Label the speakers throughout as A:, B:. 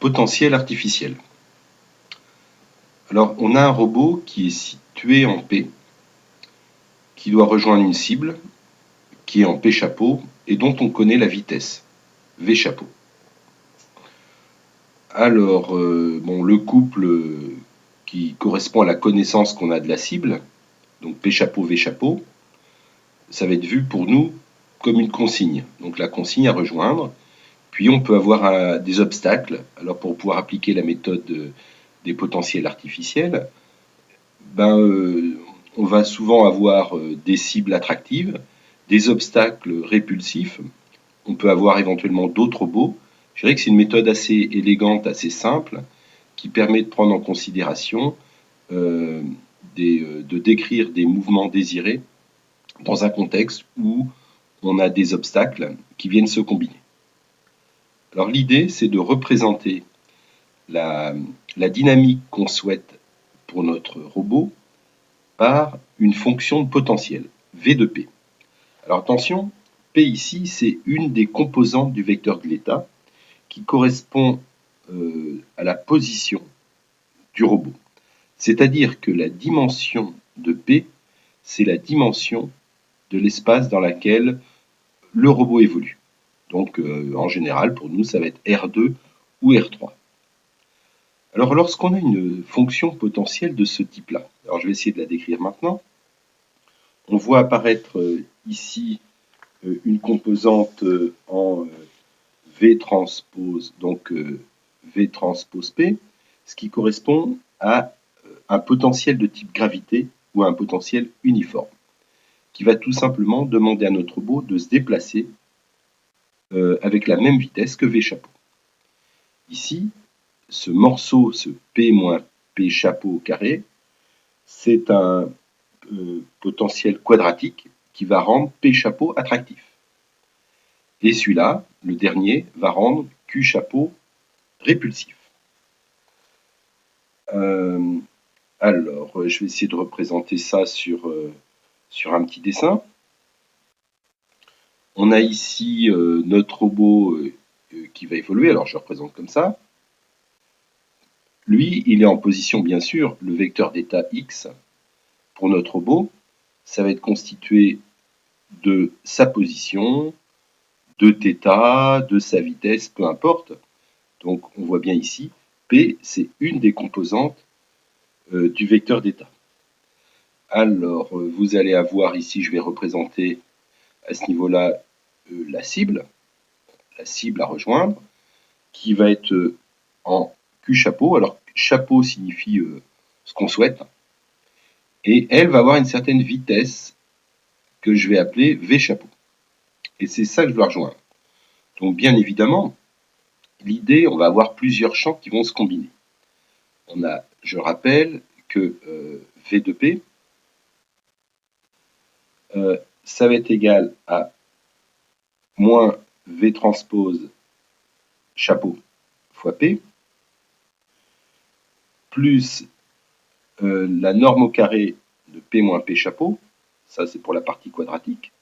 A: Potentiel artificiel. Alors, on a un robot qui est situé en P, qui doit rejoindre une cible, qui est en P chapeau, et dont on connaît la vitesse, V chapeau. Alors, le couple qui correspond à la connaissance qu'on a de la cible, donc P chapeau, V chapeau, ça va être vu pour nous comme une consigne. Donc la consigne à rejoindre. Puis on peut avoir des obstacles. Alors pour pouvoir appliquer la méthode des potentiels artificiels, on va souvent avoir des cibles attractives, des obstacles répulsifs. On peut avoir éventuellement d'autres robots. Je dirais que c'est une méthode assez élégante, assez simple, qui permet de prendre en considération, de décrire des mouvements désirés dans un contexte où on a des obstacles qui viennent se combiner. Alors l'idée, c'est de représenter la dynamique qu'on souhaite pour notre robot par une fonction de potentiel, V de P. Alors attention, P ici, c'est une des composantes du vecteur de l'état qui correspond à la position du robot. C'est-à-dire que la dimension de P, c'est la dimension de l'espace dans lequel le robot évolue. Donc en général, pour nous, ça va être R2 ou R3. Alors lorsqu'on a une fonction potentielle de ce type-là, alors je vais essayer de la décrire maintenant, on voit apparaître ici une composante en V transpose, donc V transpose P, ce qui correspond à un potentiel de type gravité ou à un potentiel uniforme, qui va tout simplement demander à notre robot de se déplacer avec la même vitesse que V chapeau. Ici, ce morceau, ce P moins P chapeau au carré, c'est un potentiel quadratique qui va rendre P chapeau attractif. Et celui-là, le dernier, va rendre Q chapeau répulsif. Alors, je vais essayer de représenter ça sur un petit dessin. On a ici notre robot qui va évoluer, alors je le représente comme ça. Lui, il est en position, bien sûr, le vecteur d'état X pour notre robot. Ça va être constitué de sa position, de θ, de sa vitesse, peu importe. Donc on voit bien ici, P, c'est une des composantes du vecteur d'état. Alors, vous allez avoir ici, je vais représenter à ce niveau-là la cible à rejoindre, qui va être en Q chapeau. Alors, chapeau signifie ce qu'on souhaite. Et elle va avoir une certaine vitesse que je vais appeler V chapeau. Et c'est ça que je dois rejoindre. Donc, bien évidemment, l'idée, on va avoir plusieurs champs qui vont se combiner. On a, je rappelle, que V de P, ça va être égal à moins V transpose chapeau fois P, plus la norme au carré de P moins P chapeau, ça c'est pour la partie quadratique,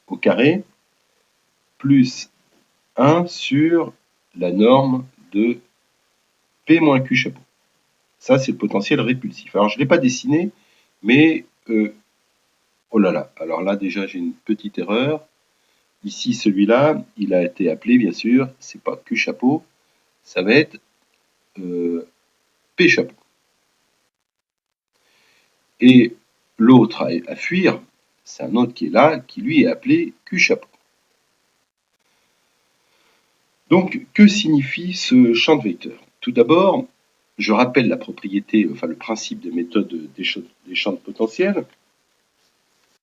A: au carré, plus 1 sur la norme de P moins Q chapeau. Ça c'est le potentiel répulsif. Alors je ne l'ai pas dessiné, mais oh là là, alors là déjà j'ai une petite erreur. Ici celui-là, il a été appelé bien sûr, c'est pas Q chapeau, ça va être P chapeau. Et l'autre à fuir, c'est un autre qui est là, qui lui est appelé Q chapeau. Donc, que signifie ce champ de vecteurs? Tout d'abord, je rappelle la propriété, enfin le principe des méthodes des champs de potentiel,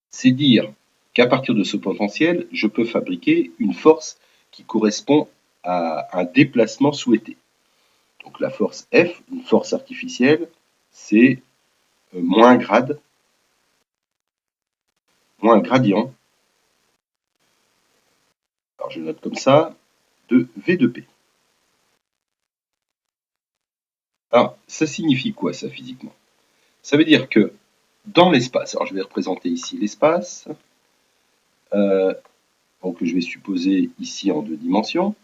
A: c'est dire qu'à partir de ce potentiel, je peux fabriquer une force qui correspond à un déplacement souhaité. Donc la force F, une force artificielle, c'est moins gradient, alors je note comme ça, de V de P. Alors, ça signifie quoi, ça, physiquement? Ça veut dire que dans l'espace, alors je vais représenter ici l'espace, donc je vais supposer ici en 2 dimensions,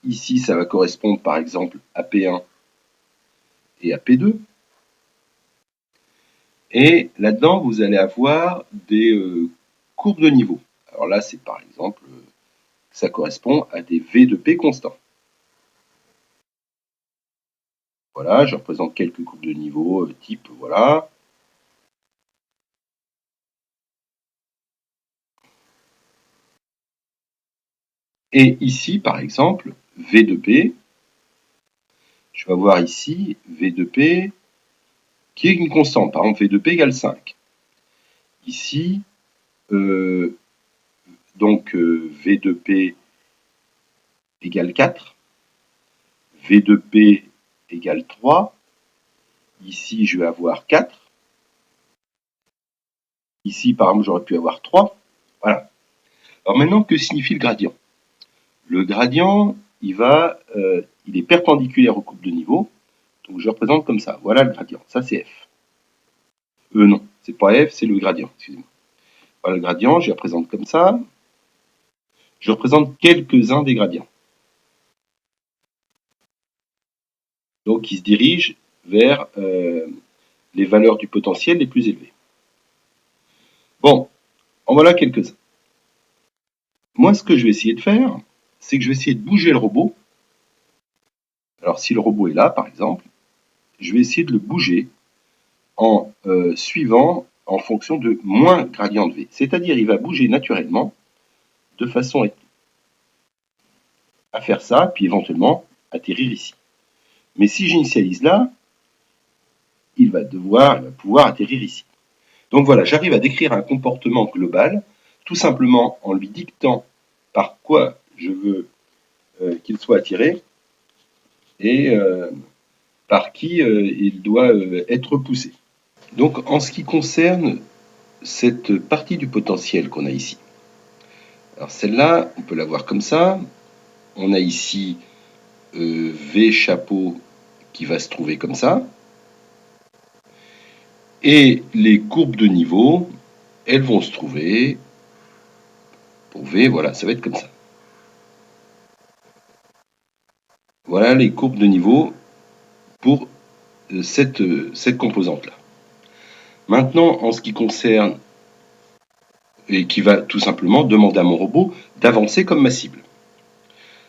A: ici, ça va correspondre par exemple à P1 et à P2. Et là-dedans, vous allez avoir des courbes de niveau. Alors là, c'est par exemple, ça correspond à des V de P constants. Voilà, je représente quelques courbes de niveau, type, voilà. Et ici, par exemple, V de P, je vais avoir ici V de P qui est une constante. Par exemple, V de P égale 5. Ici, donc V de P égale 4. V de P égale 3. Ici, je vais avoir 4. Ici, par exemple, j'aurais pu avoir 3. Voilà. Alors maintenant, que signifie le gradient? Le gradient, il est perpendiculaire aux courbes de niveau. Donc je le représente comme ça. Voilà le gradient. Ça, c'est F. Non, c'est pas F, c'est le gradient. Excusez-moi. Voilà le gradient, je le représente comme ça. Je représente quelques-uns des gradients. Donc, il se dirige vers les valeurs du potentiel les plus élevées. Bon, en voilà quelques-uns. Moi, ce que je vais essayer de faire, c'est que je vais essayer de bouger le robot. Alors, si le robot est là, par exemple, je vais essayer de le bouger en suivant en fonction de moins gradient de V. C'est-à-dire, il va bouger naturellement de façon à faire ça, puis éventuellement atterrir ici. Mais si j'initialise là, il va pouvoir atterrir ici. Donc voilà, j'arrive à décrire un comportement global, tout simplement en lui dictant par quoi je veux qu'il soit attiré et par qui il doit être poussé. Donc en ce qui concerne cette partie du potentiel qu'on a ici, alors celle-là, on peut la voir comme ça. On a ici V chapeau qui va se trouver comme ça. Et les courbes de niveau, elles vont se trouver pour V, voilà, ça va être comme ça. Voilà les courbes de niveau pour cette composante-là. Maintenant, en ce qui concerne, et qui va tout simplement demander à mon robot d'avancer comme ma cible.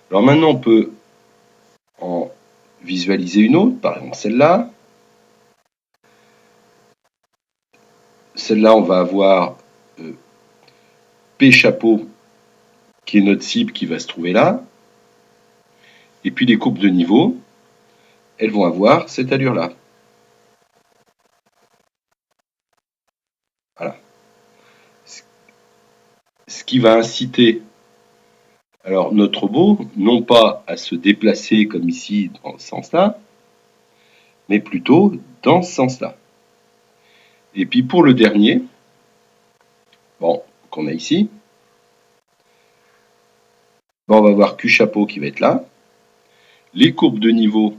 A: Alors maintenant, on peut en visualiser une autre, par exemple celle-là. Celle-là, on va avoir P chapeau, qui est notre cible qui va se trouver là. Et puis les courbes de niveau, elles vont avoir cette allure-là. Voilà. Ce qui va inciter alors notre robot, non pas à se déplacer comme ici dans ce sens-là, mais plutôt dans ce sens-là. Et puis pour le dernier, bon, qu'on a ici, bon, on va voir Q chapeau qui va être là. Les courbes de niveau,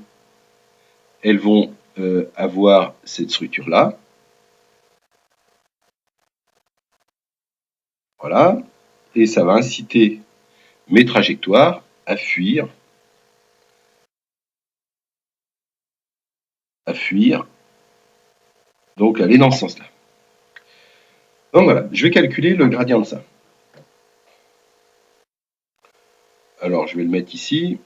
A: elles vont avoir cette structure-là. Voilà. Et ça va inciter mes trajectoires à fuir, donc aller dans ce sens-là. Donc voilà, je vais calculer le gradient de ça. Alors je vais le mettre ici.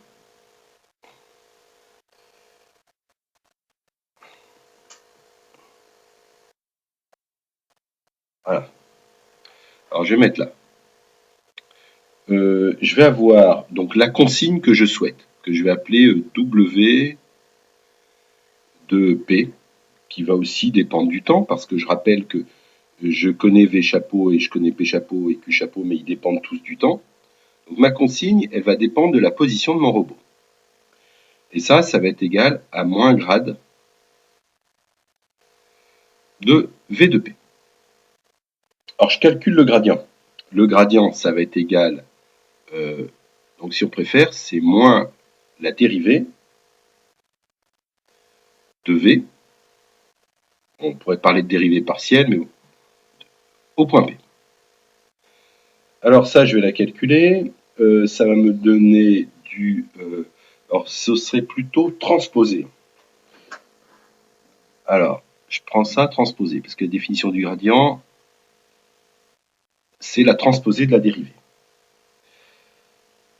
A: Voilà. Alors je vais mettre là. Je vais avoir donc la consigne que je souhaite, que je vais appeler W de P, qui va aussi dépendre du temps, parce que je rappelle que je connais V chapeau et je connais P chapeau et Q chapeau, mais ils dépendent tous du temps. Donc ma consigne, elle va dépendre de la position de mon robot. Et ça va être égal à moins grade de V de P. Alors je calcule le gradient. Le gradient, ça va être égal, donc si on préfère, c'est moins la dérivée de V. On pourrait parler de dérivée partielle, mais au point P. Alors ça, je vais la calculer. Ça va me donner alors, ce serait plutôt transposé. Alors, je prends ça, transposé, parce que la définition du gradient, c'est la transposée de la dérivée.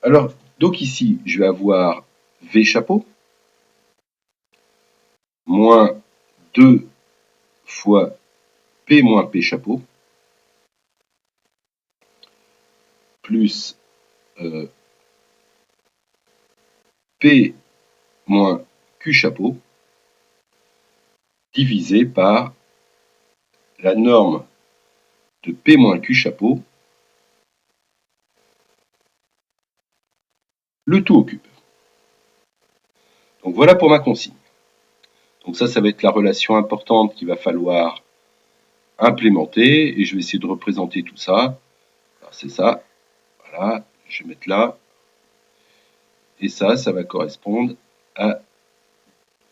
A: Alors, donc ici, je vais avoir V chapeau moins 2 fois P moins P chapeau plus P moins Q chapeau divisé par la norme de P moins Q chapeau, le tout au cube. Donc voilà pour ma consigne. Donc ça va être la relation importante qu'il va falloir implémenter, et je vais essayer de représenter tout ça. C'est ça, voilà, je vais mettre là, et ça va correspondre à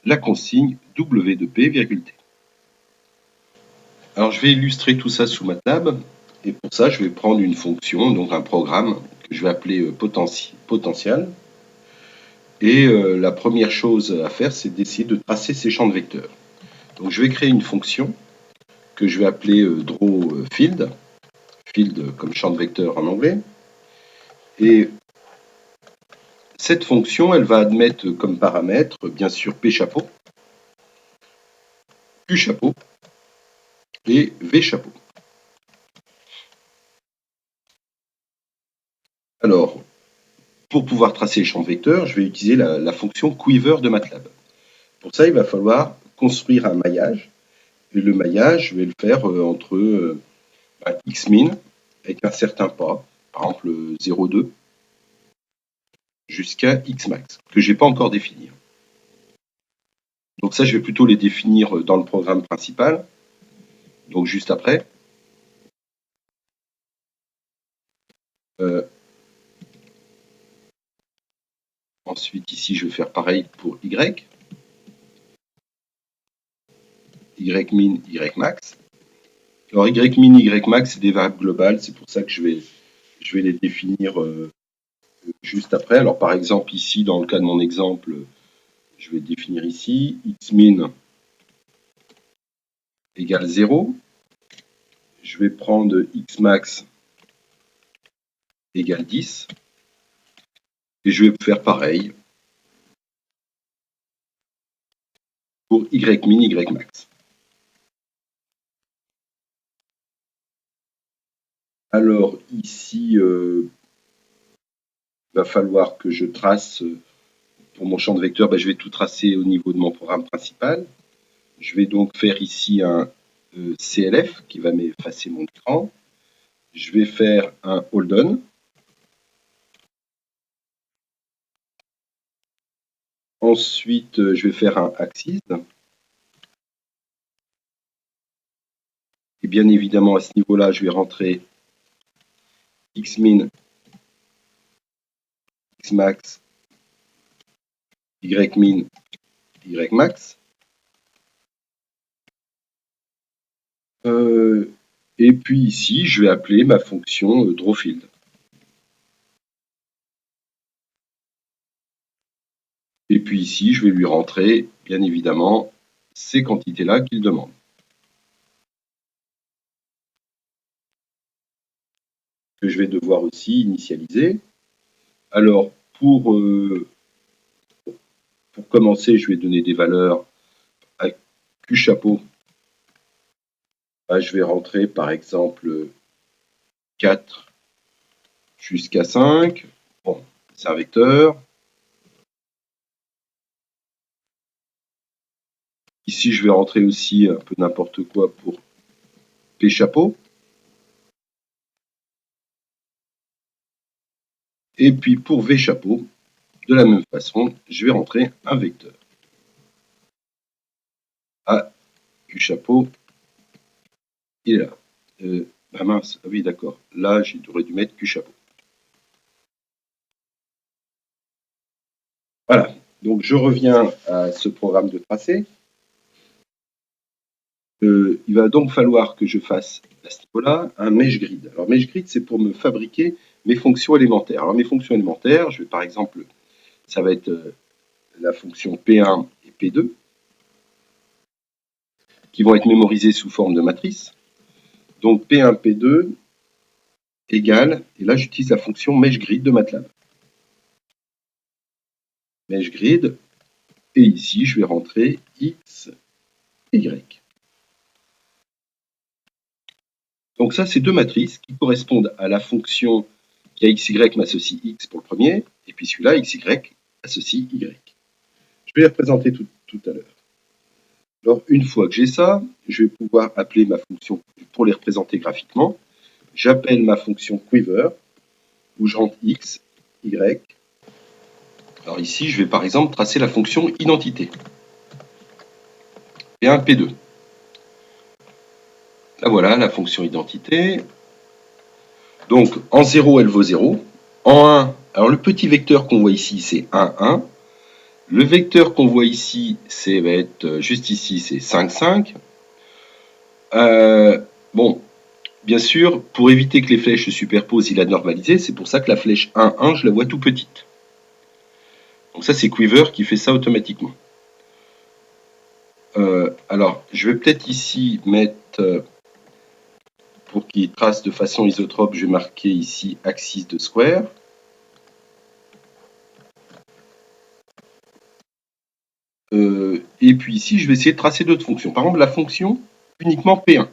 A: la consigne W de P, virgule T. Alors je vais illustrer tout ça sous MATLAB, et pour ça je vais prendre une fonction, donc un programme que je vais appeler potentiel. Et la première chose à faire, c'est d'essayer de tracer ces champs de vecteurs. Donc je vais créer une fonction que je vais appeler drawField, field comme champ de vecteur en anglais. Et cette fonction, elle va admettre comme paramètre, bien sûr, P chapeau, Q chapeau et V chapeau. Alors, pour pouvoir tracer les champs de vecteurs, je vais utiliser la fonction Quiver de MATLAB. Pour ça, il va falloir construire un maillage. Et le maillage, je vais le faire entre xmin avec un certain pas, par exemple 0,2, jusqu'à xmax, que je n'ai pas encore défini. Donc ça, je vais plutôt les définir dans le programme principal, donc juste après. Ensuite, ici, je vais faire pareil pour y. Ymin, Ymax. Alors, Ymin, Ymax, c'est des variables globales, c'est pour ça que je vais les définir juste après. Alors, par exemple, ici, dans le cas de mon exemple, je vais définir ici xmin égale 0. Je vais prendre xmax égale 10. Et je vais faire pareil pour ymin, Ymax. Alors, ici, il va falloir que je trace, pour mon champ de vecteurs, je vais tout tracer au niveau de mon programme principal. Je vais donc faire ici un CLF qui va m'effacer mon écran. Je vais faire un hold on. Ensuite, je vais faire un axis. Et bien évidemment, à ce niveau-là, je vais rentrer xmin, xmax, ymin, ymax. Et puis ici, je vais appeler ma fonction drawField. Et puis ici, je vais lui rentrer, bien évidemment, ces quantités-là qu'il demande. Que je vais devoir aussi initialiser. Alors, pour commencer, je vais donner des valeurs à Q chapeau. Je vais rentrer, par exemple, 4 jusqu'à 5. Bon, c'est un vecteur. Ici, je vais rentrer aussi un peu n'importe quoi pour P chapeau. Et puis pour V chapeau, de la même façon, je vais rentrer un vecteur. Q chapeau, il est là. Mince, ah oui, d'accord. Là, j'aurais dû mettre Q chapeau. Voilà. Donc, je reviens à ce programme de tracé. Il va donc falloir que je fasse à ce niveau-là un mesh grid. Alors, mesh grid, c'est pour me fabriquer mes fonctions élémentaires. Alors, mes fonctions élémentaires, je vais par exemple ça va être la fonction P1 et P2, qui vont être mémorisées sous forme de matrice. Donc P1, P2 égale, et là j'utilise la fonction MeshGrid de MATLAB. MeshGrid, et ici je vais rentrer X, Y. Donc ça, c'est deux matrices qui correspondent à la fonction qui a XY m'associe X pour le premier, et puis celui-là, XY associe Y. Je vais les représenter tout à l'heure. Alors, une fois que j'ai ça, je vais pouvoir appeler ma fonction, pour les représenter graphiquement, j'appelle ma fonction Quiver, où je rentre X, Y. Alors ici, je vais par exemple tracer la fonction identité. P1, P2. Là voilà, la fonction identité. Donc, en 0, elle vaut 0. En 1, alors le petit vecteur qu'on voit ici, c'est 1, 1. Le vecteur qu'on voit ici, va être juste ici, c'est 5, 5. Bon, bien sûr, pour éviter que les flèches se superposent, il a normalisé. C'est pour ça que la flèche 1, 1, je la vois tout petite. Donc ça, c'est Quiver qui fait ça automatiquement. Alors, je vais peut-être ici mettre, pour qu'il trace de façon isotrope, je vais marquer ici axis de square. Et puis ici, je vais essayer de tracer d'autres fonctions. Par exemple, la fonction uniquement P1.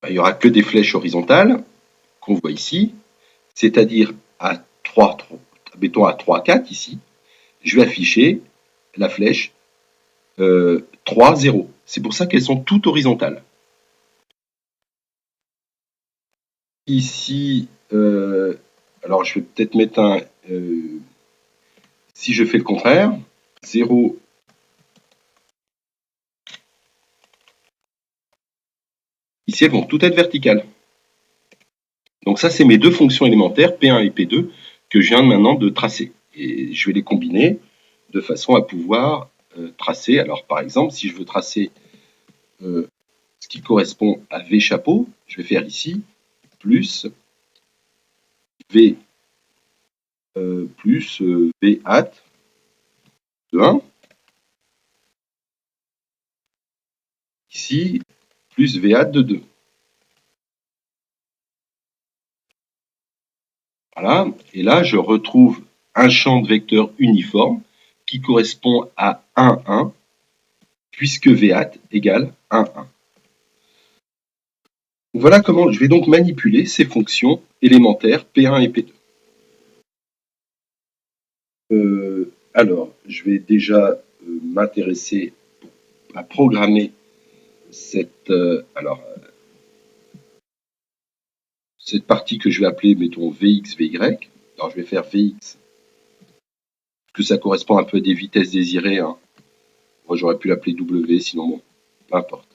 A: Il n'y aura que des flèches horizontales qu'on voit ici, c'est-à-dire à 3, mettons à 3, 4 ici, je vais afficher la flèche 3, 0. C'est pour ça qu'elles sont toutes horizontales. Ici, alors je vais peut-être mettre un... si je fais le contraire, 0, ici elles vont toutes être verticales. Donc ça, c'est mes deux fonctions élémentaires, P1 et P2, que je viens maintenant de tracer. Et je vais les combiner de façon à pouvoir tracer. Alors par exemple, si je veux tracer ce qui correspond à V chapeau, je vais faire ici plus V plus V hat de 1. Ici, plus V hat de 2. Voilà, et là, je retrouve un champ de vecteurs uniforme qui correspond à 1, 1, puisque V hat égale 1, 1. Voilà comment je vais donc manipuler ces fonctions élémentaires P1 et P2. Alors, je vais déjà m'intéresser à programmer cette, cette partie que je vais appeler, mettons, Vx, Vy. Alors, je vais faire Vx, parce que ça correspond un peu à des vitesses désirées. Hein. Moi, j'aurais pu l'appeler W, sinon bon, peu importe.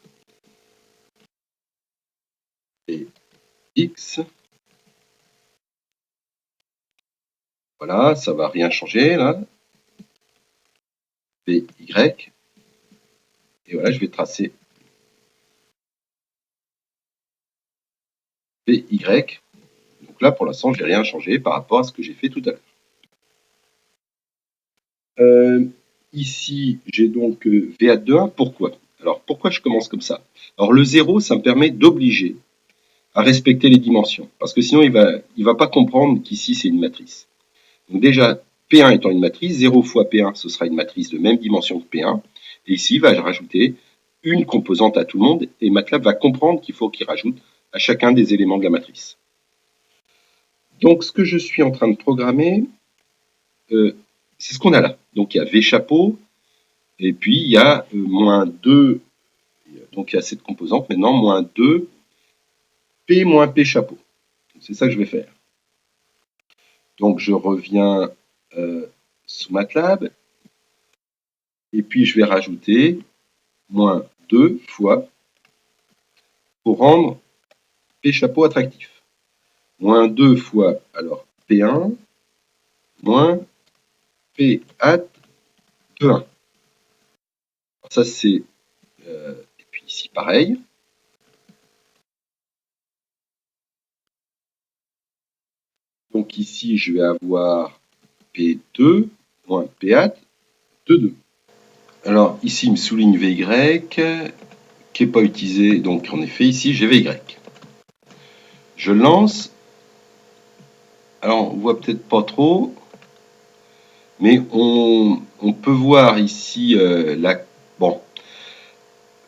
A: Et X. Voilà, ça va rien changer, là. Vy. Et voilà, je vais tracer Vy. Donc là, pour l'instant, je n'ai rien changé par rapport à ce que j'ai fait tout à l'heure. Ici, j'ai donc V de 1. Pourquoi? Alors, pourquoi je commence comme ça? Alors, le 0, ça me permet d'obliger à respecter les dimensions. Parce que sinon, il va pas comprendre qu'ici, c'est une matrice. Donc déjà, P1 étant une matrice, 0 fois P1, ce sera une matrice de même dimension que P1. Et ici, il va rajouter une composante à tout le monde. Et MATLAB va comprendre qu'il faut qu'il rajoute à chacun des éléments de la matrice. Donc, ce que je suis en train de programmer, c'est ce qu'on a là. Donc, il y a V chapeau, et puis il y a moins 2, donc il y a cette composante maintenant, moins 2, P moins P chapeau. C'est ça que je vais faire. Donc, je reviens sous MATLAB, et puis je vais rajouter moins 2 fois pour rendre P chapeau attractif. Moins 2 fois, alors P1, moins P hat de 1. Alors, ça, c'est... et puis ici, pareil. Donc ici, je vais avoir P2 moins P hat de 2. Alors ici, il me souligne VY qui n'est pas utilisé. Donc en effet, ici, j'ai VY. Je lance. Alors on voit peut-être pas trop, mais on peut voir ici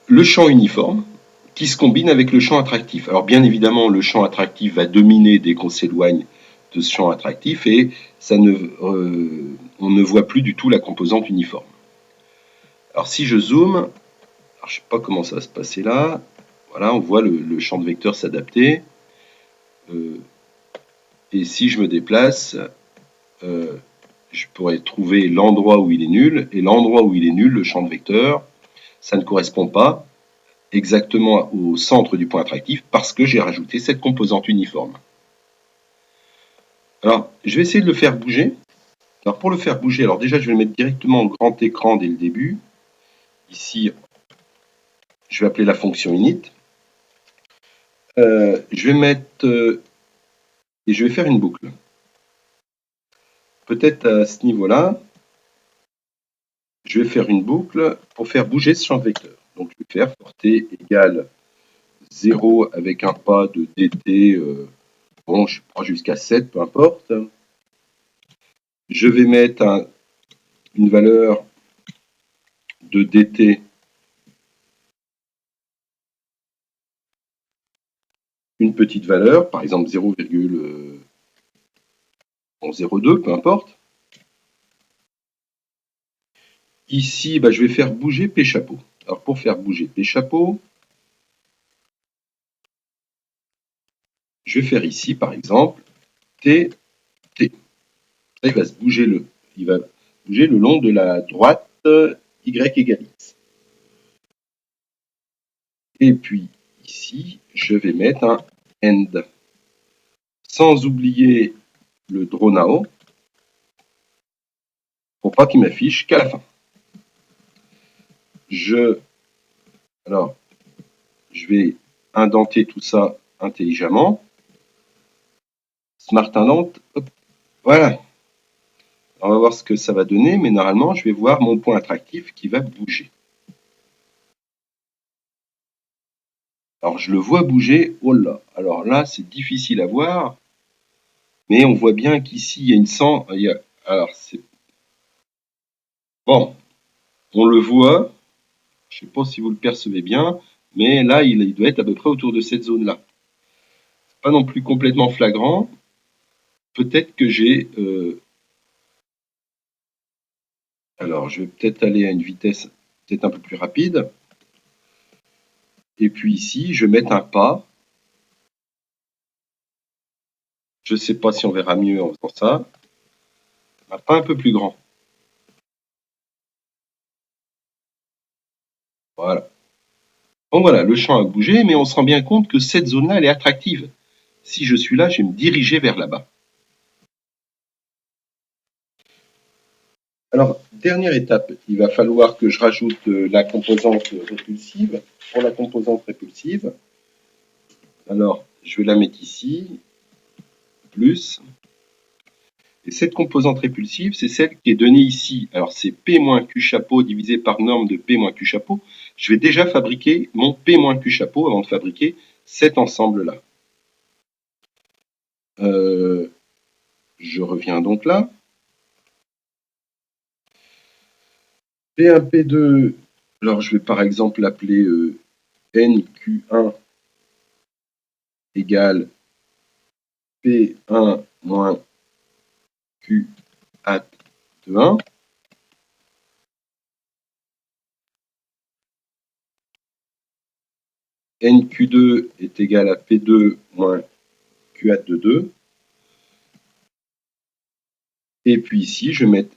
A: le champ uniforme qui se combine avec le champ attractif. Alors bien évidemment, le champ attractif va dominer dès qu'on s'éloigne de ce champ attractif et on ne voit plus du tout la composante uniforme. Alors si je zoome, alors, je ne sais pas comment ça va se passer là, voilà, on voit le champ de vecteur s'adapter. Et si je me déplace, je pourrais trouver l'endroit où il est nul, et l'endroit où il est nul, le champ de vecteur, ça ne correspond pas exactement au centre du point attractif parce que j'ai rajouté cette composante uniforme. Alors, je vais essayer de le faire bouger. Alors, pour le faire bouger, alors déjà, je vais le mettre directement au grand écran dès le début. Ici, je vais appeler la fonction init. Je vais mettre... et je vais faire une boucle. Peut-être à ce niveau-là, je vais faire une boucle pour faire bouger ce champ de vecteur. Donc, je vais faire portée égale 0 avec un pas de dt, bon, je prends jusqu'à 7, peu importe. Je vais mettre une valeur de dt, une petite valeur, par exemple 0,02, peu importe. Ici, je vais faire bouger P chapeau. Alors pour faire bouger P chapeau, je vais faire ici, par exemple, T, T. Là, il va bouger le long de la droite Y égale X. Et puis ici, je vais mettre un end. Sans oublier le draw now, pour pas qu'il m'affiche qu'à la fin. Alors, je vais indenter tout ça intelligemment. Smart indent, hop, voilà. On va voir ce que ça va donner, mais normalement, je vais voir mon point attractif qui va bouger. Alors, je le vois bouger. Oh là, alors là, c'est difficile à voir, mais on voit bien qu'ici, il y a une alors, c'est bon, on le voit. Je ne sais pas si vous le percevez bien, mais là, il doit être à peu près autour de cette zone-là. Pas non plus complètement flagrant. Peut-être que j'ai... alors, je vais peut-être aller à une vitesse peut-être un peu plus rapide. Et puis ici, je vais mettre un pas. Je ne sais pas si on verra mieux en faisant ça. Un pas un peu plus grand. Voilà. Bon voilà, le champ a bougé, mais on se rend bien compte que cette zone-là, elle est attractive. Si je suis là, je vais me diriger vers là-bas. Alors, dernière étape, il va falloir que je rajoute la composante répulsive. Pour la composante répulsive, alors, je vais la mettre ici, plus. Et cette composante répulsive, c'est celle qui est donnée ici. Alors, c'est P moins Q chapeau divisé par norme de P moins Q chapeau. Je vais déjà fabriquer mon P moins Q chapeau avant de fabriquer cet ensemble-là. Je reviens donc là. P1, P2, alors je vais par exemple l'appeler NQ1 égale P1 moins Q hat de 1. NQ2 est égal à P2 moins Q hat de 2. Et puis ici, je vais mettre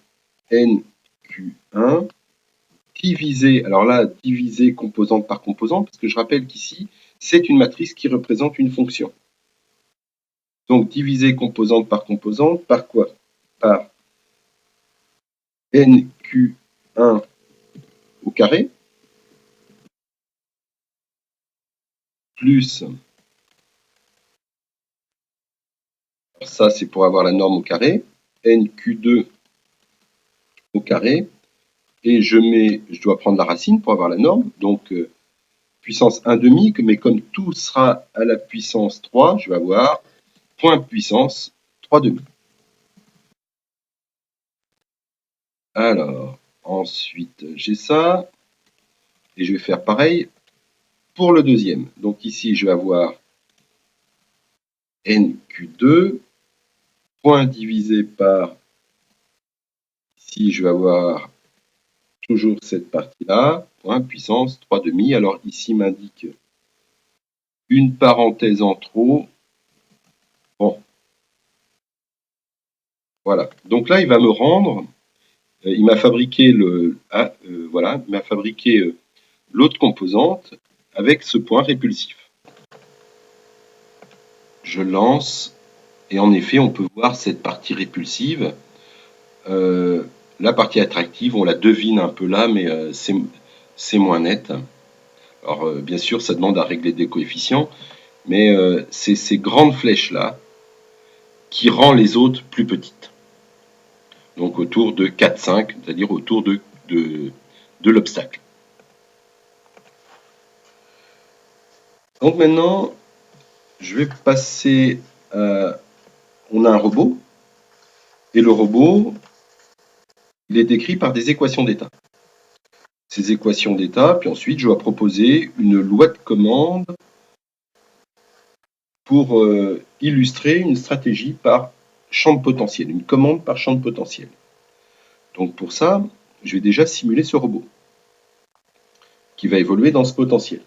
A: NQ1 divisé, alors là, divisé composante par composante, parce que je rappelle qu'ici, c'est une matrice qui représente une fonction. Donc, diviser composante par quoi? Par NQ1 au carré, plus Ça, c'est pour avoir la norme au carré. NQ2 au carré. Et je dois prendre la racine pour avoir la norme. Donc, puissance 1/2, mais comme tout sera à la puissance 3, je vais avoir point puissance 3/2. Alors, ensuite, j'ai ça. Et je vais faire pareil pour le deuxième. Donc ici, je vais avoir NQ2, point divisé par, ici, je vais avoir toujours cette partie-là, point puissance 3/2. Alors ici, m'indique une parenthèse en trop. Bon, voilà. Donc là, il va me rendre, il m'a fabriqué voilà, il m'a fabriqué l'autre composante avec ce point répulsif. Je lance, et en effet, on peut voir cette partie répulsive. La partie attractive, on la devine un peu là, mais c'est moins net. Alors, bien sûr, ça demande à régler des coefficients, mais c'est ces grandes flèches-là qui rend les autres plus petites. Donc autour de 4-5, c'est-à-dire autour de l'obstacle. Donc maintenant, je vais passer à... On a un robot, et le robot, il est décrit par des équations d'état. Ces équations d'état, puis ensuite, je dois proposer une loi de commande pour illustrer une stratégie par champ de potentiel, une commande par champ de potentiel. Donc pour ça, je vais déjà simuler ce robot qui va évoluer dans ce potentiel.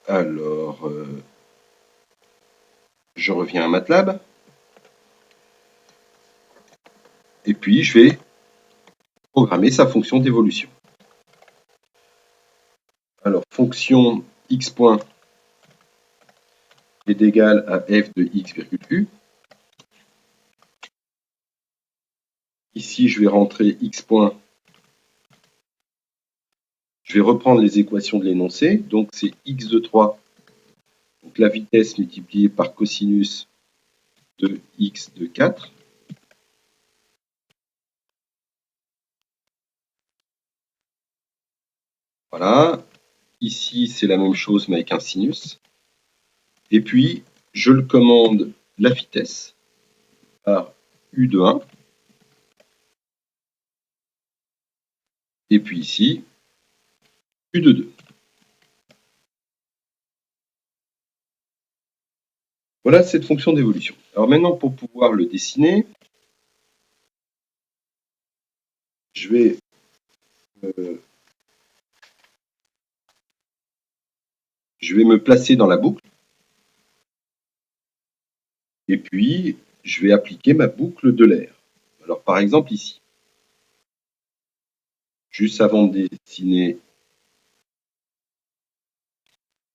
A: Alors, je reviens à MATLAB. Et puis, je vais programmer sa fonction d'évolution. Alors, fonction x point est égal à f de x virgule u. Ici, je vais rentrer x point. Je vais reprendre les équations de l'énoncé. Donc, c'est x de 3. Donc, la vitesse multipliée par cosinus de x de 4. Voilà. Ici, c'est la même chose, mais avec un sinus. Et puis, je le commande la vitesse par u de 1. Et puis ici, u de 2. Voilà cette fonction d'évolution. Alors maintenant, pour pouvoir le dessiner, je vais me placer dans la boucle. Et puis, je vais appliquer ma boucle de l'air. Alors, par exemple, ici, juste avant de dessiner.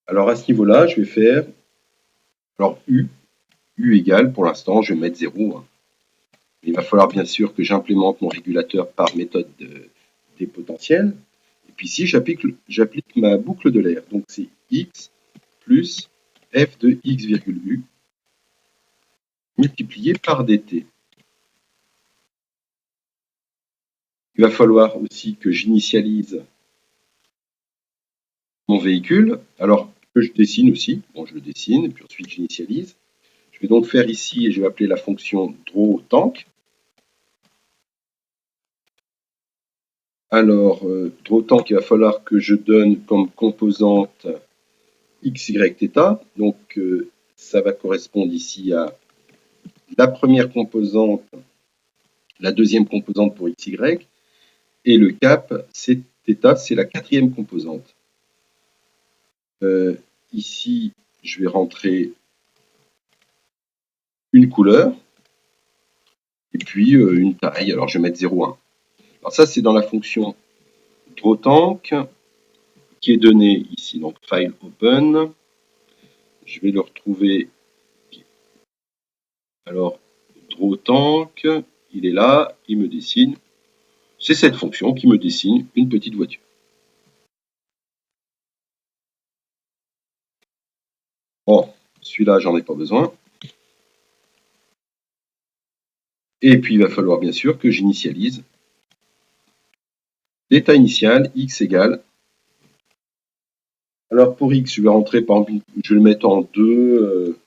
A: Alors, à ce niveau-là, je vais faire, alors, U égale, pour l'instant, je vais mettre 0. Il va falloir bien sûr que j'implémente mon régulateur par méthode des potentiels. Et puis ici, j'applique ma boucle de l'air. Donc, c'est x plus f de x virgule u multiplié par dt. Il va falloir aussi que j'initialise mon véhicule. Alors, que je dessine aussi. Bon, je le dessine, et puis ensuite j'initialise. Je vais donc faire ici, et je vais appeler la fonction drawTank. Alors, drawTank, il va falloir que je donne comme composante x, y, θ. Donc, ça va correspondre ici à la première composante, la deuxième composante pour x, y, et le cap, c'est θ, c'est la quatrième composante. Ici, je vais rentrer une couleur, et puis une taille. Alors, je vais mettre 0,1. Alors ça, c'est dans la fonction drawTank, qui est donnée ici, donc file open. Je vais le retrouver. Alors, drawTank, il est là, il me dessine. C'est cette fonction qui me dessine une petite voiture. celui-là, j'en ai pas besoin. Et puis, il va falloir bien sûr que j'initialise l'état initial, x égale. Alors, pour x, je vais rentrer, par exemple, je vais le mettre en 2,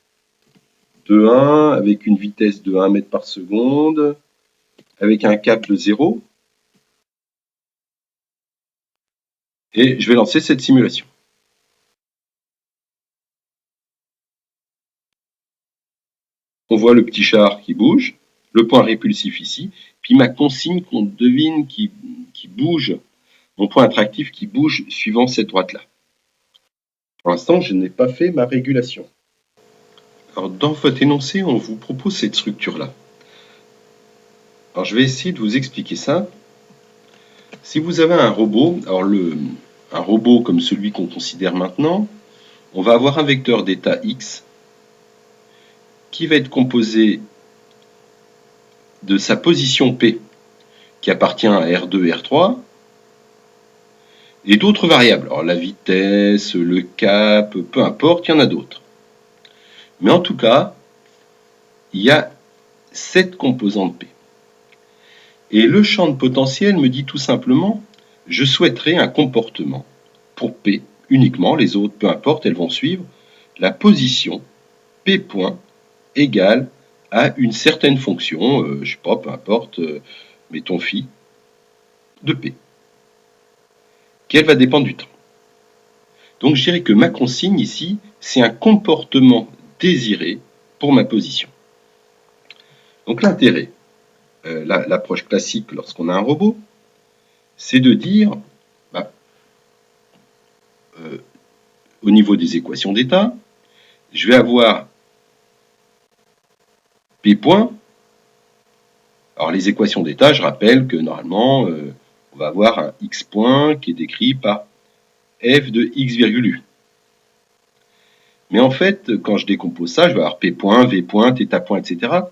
A: 1, avec une vitesse de 1 mètre par seconde, avec un cap de 0. Et je vais lancer cette simulation. On voit le petit char qui bouge, le point répulsif ici, puis ma consigne qu'on devine qui bouge, mon point attractif qui bouge suivant cette droite-là. Pour l'instant, je n'ai pas fait ma régulation. Alors, dans votre énoncé, on vous propose cette structure-là. Alors, je vais essayer de vous expliquer ça. Si vous avez un robot, alors un robot comme celui qu'on considère maintenant, on va avoir un vecteur d'état x qui va être composé de sa position P, qui appartient à R2 et R3, et d'autres variables. Alors la vitesse, le cap, peu importe, il y en a d'autres. Mais en tout cas, il y a cette composante P. Et le champ de potentiel me dit tout simplement, je souhaiterais un comportement pour P uniquement, les autres, peu importe, elles vont suivre, la position P point égale à une certaine fonction, je sais pas, peu importe, mettons phi, de P, qu'elle va dépendre du temps. Donc je dirais que ma consigne ici, c'est un comportement désiré pour ma position. Donc l'intérêt, l'approche classique lorsqu'on a un robot, c'est de dire, au niveau des équations d'état, je vais avoir P point. Alors les équations d'état, je rappelle que normalement, on va avoir un x point qui est décrit par f de x virgule u. Mais en fait, quand je décompose ça, je vais avoir P point, V point, θ point, etc. En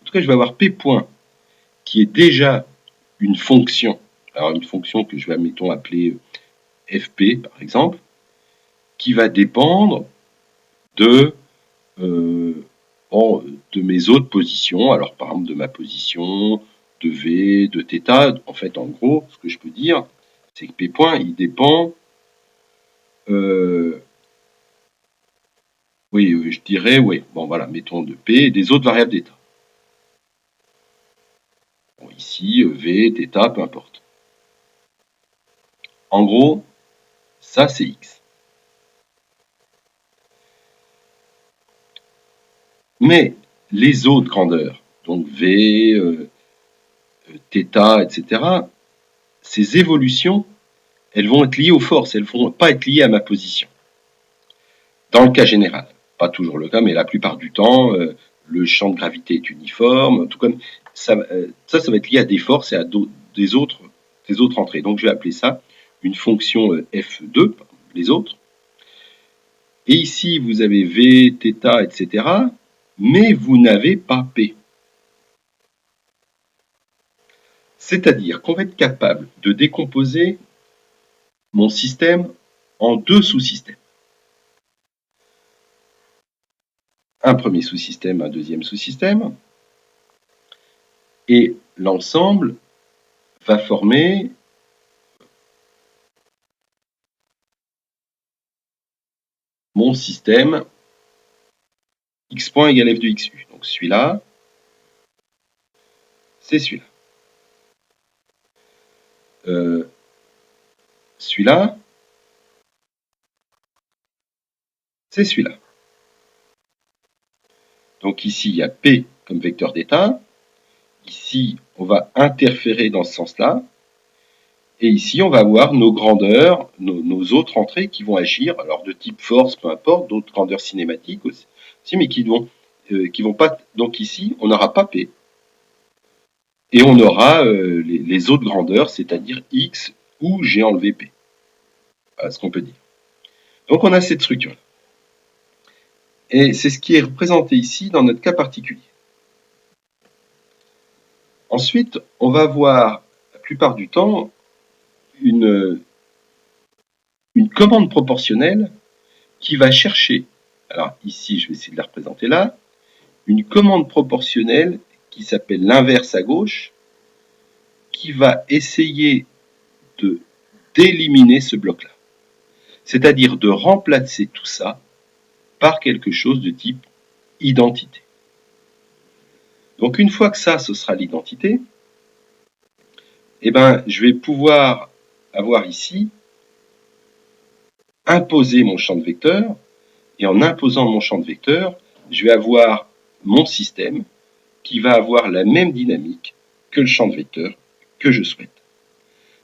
A: tout cas, je vais avoir P point qui est déjà une fonction. Alors une fonction que je vais, mettons, appeler fp, par exemple, qui va dépendre de mes autres positions. Alors par exemple de ma position, de V, de θ. En fait, en gros, ce que je peux dire, c'est que P point, il dépend... oui, je dirais, oui, bon voilà, mettons de P et des autres variables d'état. Bon, ici, V, θ, peu importe. En gros, ça c'est X. Mais les autres grandeurs, donc V, θ, etc., ces évolutions, elles vont être liées aux forces, elles ne vont pas être liées à ma position. Dans le cas général, pas toujours le cas, mais la plupart du temps, le champ de gravité est uniforme, tout comme ça va être lié à des forces et à des autres entrées. Donc je vais appeler ça une fonction f2, les autres. Et ici, vous avez V, θ, etc., mais vous n'avez pas P. C'est-à-dire qu'on va être capable de décomposer mon système en deux sous-systèmes. Un premier sous-système, un deuxième sous-système. Et l'ensemble va former mon système x point égale f de xu. Donc celui-là, c'est celui-là. Celui-là, c'est celui-là. Donc ici, il y a P comme vecteur d'état. Ici, on va interférer dans ce sens-là. Et ici, on va avoir nos grandeurs, nos autres entrées qui vont agir, alors de type force, peu importe, d'autres grandeurs cinématiques aussi, mais qui vont pas. Donc ici, on n'aura pas P. Et on aura les autres grandeurs, c'est-à-dire X où j'ai enlevé P. Voilà ce qu'on peut dire. Donc on a cette structure-là. Et c'est ce qui est représenté ici dans notre cas particulier. Ensuite, on va avoir, la plupart du temps, une commande proportionnelle qui va chercher Alors ici, je vais essayer de la représenter là. Une commande proportionnelle qui s'appelle l'inverse à gauche, qui va essayer d'éliminer ce bloc-là. C'est-à-dire de remplacer tout ça par quelque chose de type identité. Donc une fois que ça, ce sera l'identité, eh ben, je vais pouvoir avoir ici imposer mon champ de vecteur, et en imposant mon champ de vecteur, je vais avoir mon système qui va avoir la même dynamique que le champ de vecteur que je souhaite.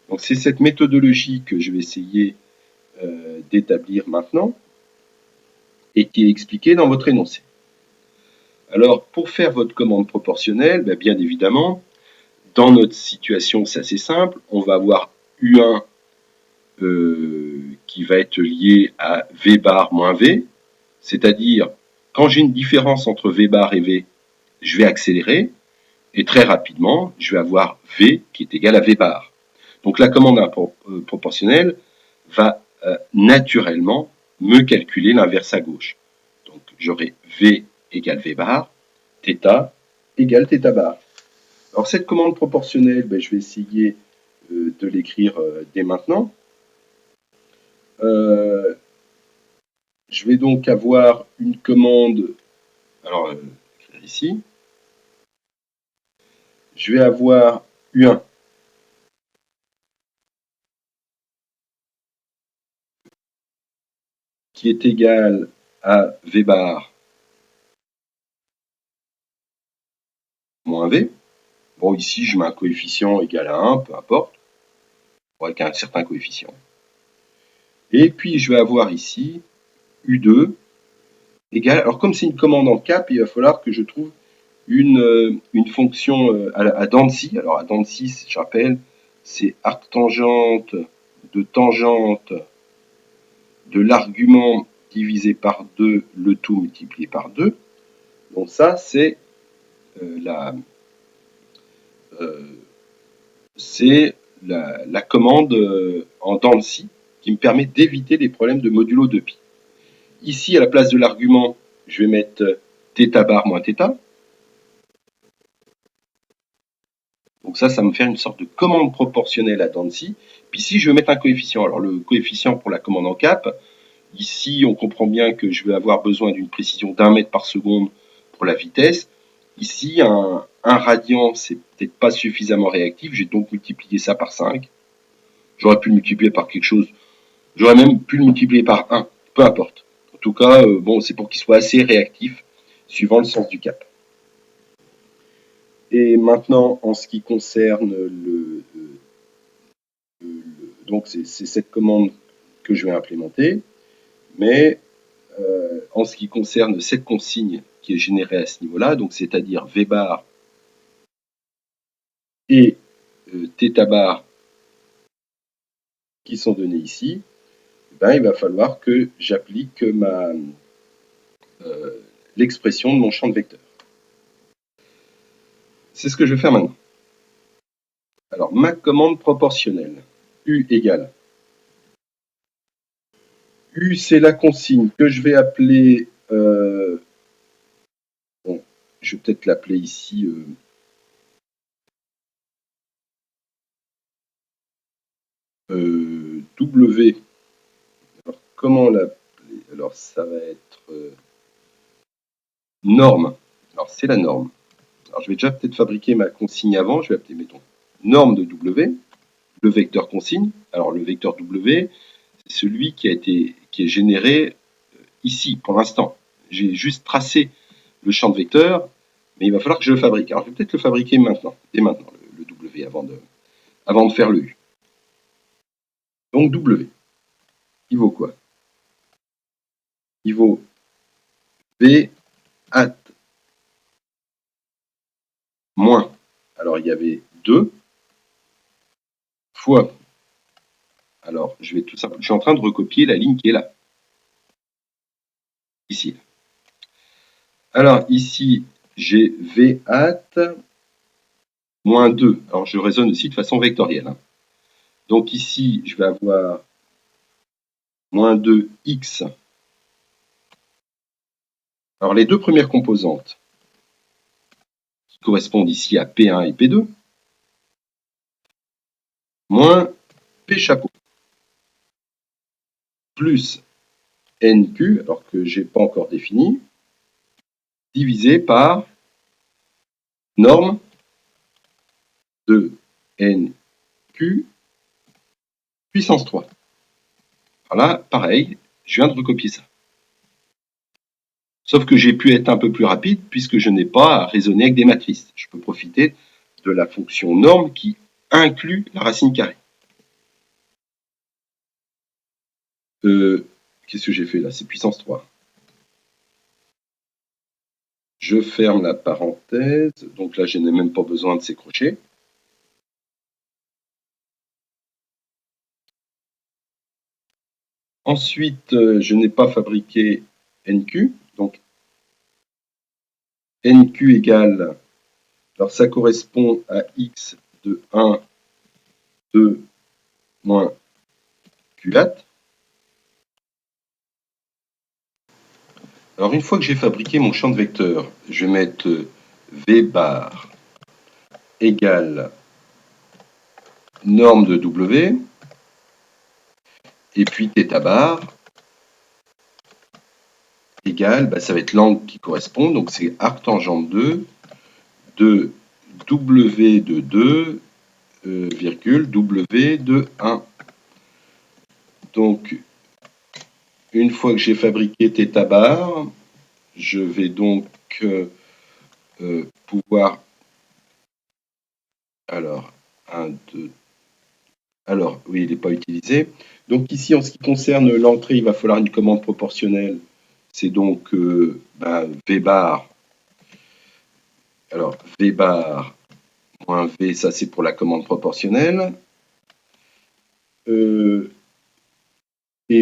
A: Donc c'est cette méthodologie que je vais essayer d'établir maintenant et qui est expliquée dans votre énoncé. Alors pour faire votre commande proportionnelle, bien évidemment, dans notre situation c'est assez simple, on va avoir U1 qui va être lié à V bar moins V, c'est-à-dire quand j'ai une différence entre V bar et V, je vais accélérer, et très rapidement, je vais avoir V qui est égal à V bar. Donc la commande proportionnelle va naturellement me calculer l'inverse à gauche. Donc j'aurai V égale V bar, θ égale θ bar. Alors cette commande proportionnelle, je vais essayer de l'écrire dès maintenant. Je vais donc avoir une commande, alors ici, je vais avoir U1 qui est égal à V bar moins V. Bon, ici, je mets un coefficient égal à 1, peu importe, avec un certain coefficient. Et puis, je vais avoir ici U2 égale, alors comme c'est une commande en cap, il va falloir que je trouve une fonction à dents de scie. Alors, à dents de scie, je rappelle, c'est arctangente de tangente de l'argument divisé par 2, le tout multiplié par 2. Donc ça, c'est la commande en dents de scie qui me permet d'éviter les problèmes de modulo 2pi. Ici, à la place de l'argument, je vais mettre θ bar moins θ. Donc ça me fait une sorte de commande proportionnelle à dents de scie. Puis ici, je vais mettre un coefficient. Alors le coefficient pour la commande en cap, ici, on comprend bien que je vais avoir besoin d'une précision d'1 mètre par seconde pour la vitesse. Ici, un radian, c'est peut-être pas suffisamment réactif. J'ai donc multiplié ça par 5. J'aurais pu le multiplier par quelque chose. J'aurais même pu le multiplier par 1. Peu importe. En tout cas, bon, c'est pour qu'il soit assez réactif, suivant le sens du cap. Et maintenant, en ce qui concerne donc c'est cette commande que je vais implémenter. Mais en ce qui concerne cette consigne qui est générée à ce niveau-là, donc c'est-à-dire V bar et θ bar qui sont donnés ici, il va falloir que j'applique l'expression de mon champ de vecteur. C'est ce que je vais faire maintenant. Alors, ma commande proportionnelle, U égale. U, c'est la consigne que je vais appeler... bon, je vais peut-être l'appeler ici... W. Alors, comment l'appeler? Alors, ça va être norme. Alors, c'est la norme. Alors, je vais déjà peut-être fabriquer ma consigne avant. Je vais appeler, mettons, norme de W, le vecteur consigne. Alors, le vecteur W, c'est celui qui est généré ici, pour l'instant. J'ai juste tracé le champ de vecteur, mais il va falloir que je le fabrique. Alors, je vais peut-être le fabriquer maintenant, dès maintenant, le W, avant de faire le U. Donc, W, il vaut quoi? Il vaut V hat moins, alors il y avait 2, fois, alors je vais tout simplement, je suis en train de recopier la ligne qui est là, ici. Alors ici, j'ai V hat moins 2, alors je raisonne aussi de façon vectorielle. Donc ici, je vais avoir moins 2x Alors les deux premières composantes qui correspondent ici à P1 et P2, moins P chapeau, plus NQ, alors que je n'ai pas encore défini, divisé par norme de NQ puissance 3. Alors là, pareil, je viens de recopier ça. Sauf que j'ai pu être un peu plus rapide puisque je n'ai pas à raisonner avec des matrices. Je peux profiter de la fonction norme qui inclut la racine carrée. Qu'est-ce que j'ai fait là? C'est puissance 3. Je ferme la parenthèse, donc là je n'ai même pas besoin de ces crochets. Ensuite, je n'ai pas fabriqué NQ, donc NQ égale, alors ça correspond à X de 1, 2, moins Q4. Alors une fois que j'ai fabriqué mon champ de vecteurs, je vais mettre V bar égale norme de W, et puis θ bar égale, ça va être l'angle qui correspond, donc c'est arc tangente 2 de W de 2, virgule W de 1. Donc, une fois que j'ai fabriqué θ bar, je vais donc pouvoir... Alors, 1, 2... Alors, oui, il n'est pas utilisé. Donc ici, en ce qui concerne l'entrée, il va falloir une commande proportionnelle. C'est donc V bar. Alors, V bar moins V, ça c'est pour la commande proportionnelle. Et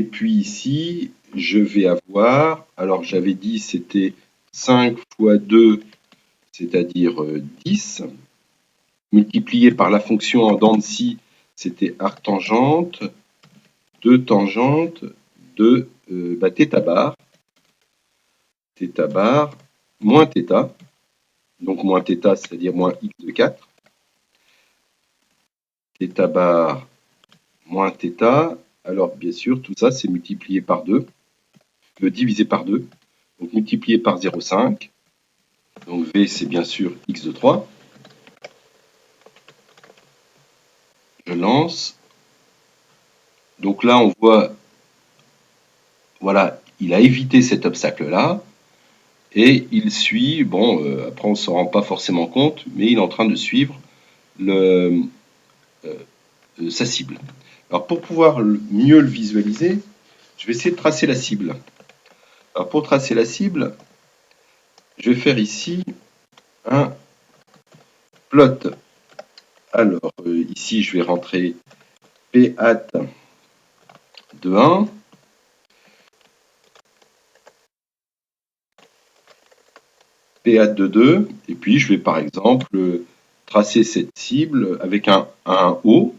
A: puis ici, je vais avoir, alors j'avais dit c'était 5 fois 2, c'est-à-dire 10, multiplié par la fonction en dents de scie, c'était arc tangente, 2 tangente de θ bar, moins θ, donc moins θ, c'est-à-dire moins x de 4, θ bar moins θ, alors bien sûr, tout ça c'est multiplié par 2, divisé par 2, donc multiplié par 0,5, donc V c'est bien sûr x de 3, je lance, donc là on voit, voilà, il a évité cet obstacle-là, et il suit, bon, après on ne s'en rend pas forcément compte, mais il est en train de suivre sa cible. Alors pour pouvoir mieux le visualiser, je vais essayer de tracer la cible. Alors pour tracer la cible, je vais faire ici un plot. Alors ici je vais rentrer P hat de 1, P hat de 2, et puis je vais par exemple tracer cette cible avec un O,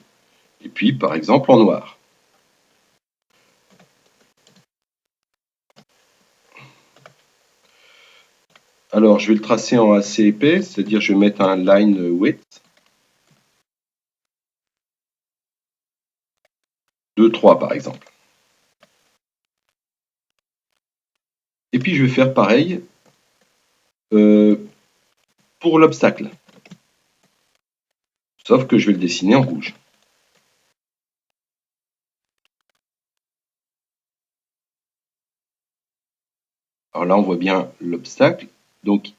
A: et puis par exemple en noir. Alors je vais le tracer en assez épais, c'est-à-dire je vais mettre un line width de 3 par exemple. Et puis je vais faire pareil pour l'obstacle. Sauf que je vais le dessiner en rouge. Alors là, on voit bien l'obstacle. Donc,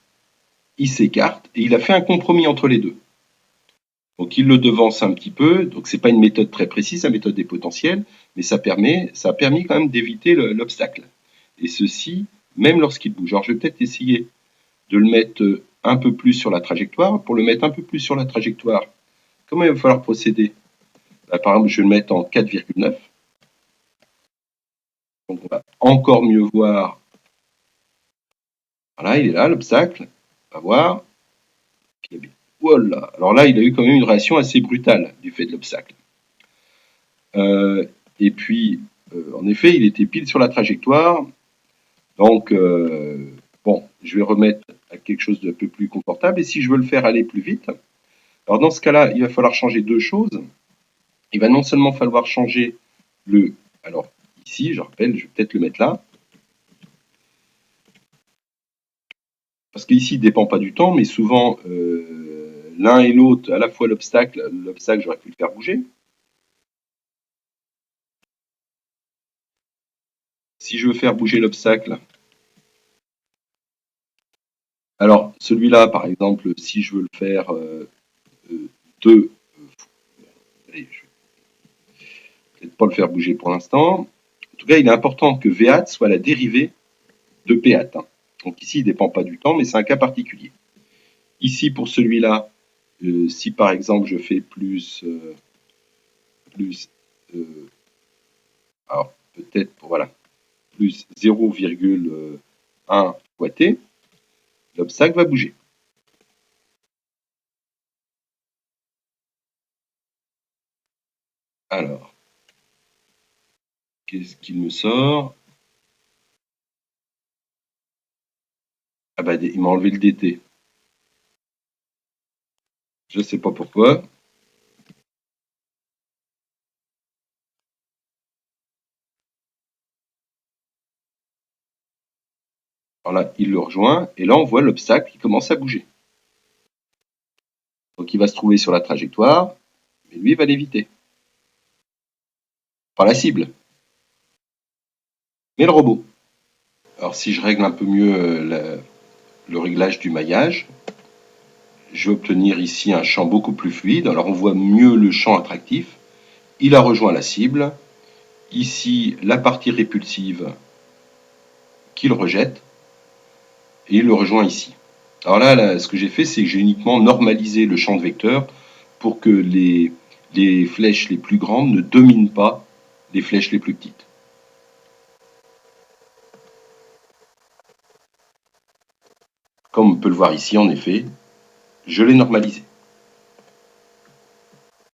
A: il s'écarte et il a fait un compromis entre les deux. Donc, il le devance un petit peu. Donc, c'est pas une méthode très précise, la méthode des potentiels, mais ça a permis quand même d'éviter l'obstacle. Et ceci, même lorsqu'il bouge. Alors, je vais peut-être essayer de le mettre un peu plus sur la trajectoire. Pour le mettre un peu plus sur la trajectoire, comment il va falloir procéder? Par exemple, je vais le mettre en 4,9. Donc, on va encore mieux voir. Voilà, il est là, l'obstacle. On va voir. Voilà. Alors là, il a eu quand même une réaction assez brutale du fait de l'obstacle. Et puis, en effet, il était pile sur la trajectoire. Donc, Bon, je vais remettre à quelque chose d'un peu plus confortable. Et si je veux le faire aller plus vite, alors dans ce cas-là, il va falloir changer deux choses. Il va non seulement falloir changer le... Alors ici, je rappelle, je vais peut-être le mettre là. Parce qu'ici, il ne dépend pas du temps, mais souvent, l'un et l'autre, à la fois l'obstacle, j'aurais pu le faire bouger. Si je veux faire bouger l'obstacle, alors celui-là, par exemple, si je veux le faire de... allez, je ne vais peut-être pas le faire bouger pour l'instant. En tout cas, il est important que V soit la dérivée de P hat. Donc ici, il ne dépend pas du temps, mais c'est un cas particulier. Ici, pour celui-là, si par exemple je fais plus, alors peut-être, voilà, plus 0,1 fois t, l'obstacle va bouger. Alors, qu'est-ce qu'il me sort? Ah bah, il m'a enlevé le dt. Je ne sais pas pourquoi. Alors là, il le rejoint, et là, on voit l'obstacle qui commence à bouger. Donc, il va se trouver sur la trajectoire, mais lui, il va l'éviter. Par la cible. Mais le robot. Alors, si je règle un peu mieux le réglage du maillage, je vais obtenir ici un champ beaucoup plus fluide. Alors, on voit mieux le champ attractif. Il a rejoint la cible. Ici, la partie répulsive qu'il rejette, et il le rejoint ici. Alors là, ce que j'ai fait, c'est que j'ai uniquement normalisé le champ de vecteur pour que les flèches les plus grandes ne dominent pas les flèches les plus petites. Comme on peut le voir ici, en effet, je l'ai normalisé.